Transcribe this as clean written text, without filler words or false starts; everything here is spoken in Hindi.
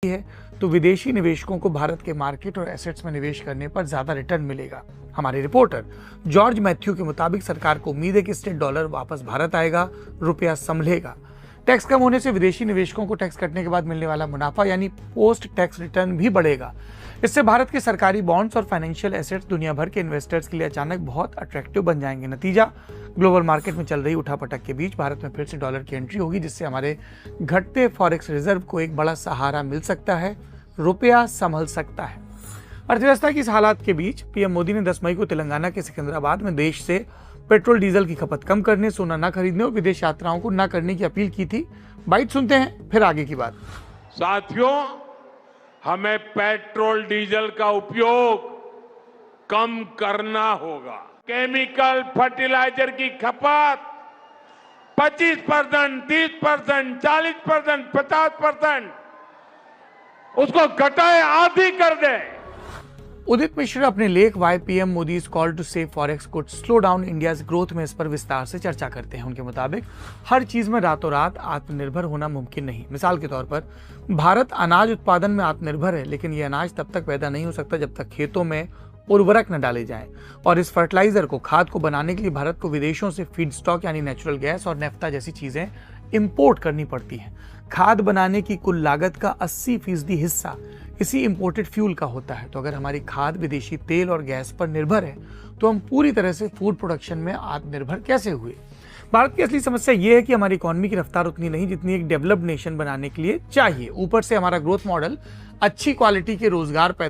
है तो विदेशी निवेशकों को भारत के मार्केट और एसेट्स में निवेश करने पर ज्यादा रिटर्न मिलेगा। हमारे रिपोर्टर जॉर्ज मैथ्यू के मुताबिक सरकार को उम्मीद है कि स्टेट डॉलर वापस भारत आएगा, रुपया संभलेगा। टैक्स कम होने से विदेशी निवेशकों को टैक्स कटने के बाद मिलने वाला मुनाफा यानी पोस्ट टैक्स रिटर्न भी बढ़ेगा। इससे भारत के सरकारी बॉन्ड्स और फाइनेंशियल एसेट्स दुनिया भर के इन्वेस्टर्स के लिए अचानक बहुत अट्रैक्टिव बन जाएंगे। नतीजा, ग्लोबल मार्केट में चल रही उठापटक के बीच भारत में फिर से डॉलर की एंट्री होगी, जिससे हमारे घटते फॉरेक्स रिजर्व को एक बड़ा सहारा मिल सकता है, रुपया संभल सकता है। अर्थव्यवस्था की इस हालात के बीच पीएम मोदी ने 10 मई को तेलंगाना के सिकंदराबाद में देश से पेट्रोल डीजल की खपत कम करने, सोना न खरीदने और विदेश यात्राओं को न करने की अपील की थी। बाइट सुनते हैं, फिर आगे की बात। साथियों, हमें पेट्रोल डीजल का उपयोग कम करना होगा। केमिकल फर्टिलाइजर की खपत 25%, 30%, 40%, 50% उसको घटाए, आधी कर दे। उदित मिश्र अपने लेख why PM Modi's call to save forex could slow down India's growth में इस पर विस्तार से चर्चा करते हैं। उनके मुताबिक हर चीज में रातों रात आत्मनिर्भर होना मुमकिन नहीं। मिसाल के तौर पर भारत अनाज उत्पादन में आत्मनिर्भर है, लेकिन ये अनाज तब तक पैदा नहीं हो सकता जब तक खेतों में उर्वरक न डाले जाएं। और इस फर्टिलाइजर को, खाद को बनाने के लिए भारत को विदेशों से फीड स्टॉक यानी नेचुरल गैस और नेफ्ता जैसी चीजें इंपोर्ट करनी पड़ती हैं। खाद बनाने की कुल लागत का 80% हिस्सा इसी इंपोर्टेड फ्यूल का होता है। तो अगर हमारी खाद विदेशी तेल और गैस पर निर्भर है तो हम पूरी तरह से फूड प्रोडक्शन में आत्मनिर्भर कैसे हुए? भारत की असली समस्या यह है कि हमारी इकोनॉमी की रफ्तार उतनी नहीं जितनी एक डेवलप्ड नेशन बनाने के लिए चाहिए। ऊपर से हमारा ग्रोथ मॉडल अच्छी क्वालिटी के रोजगार पैदा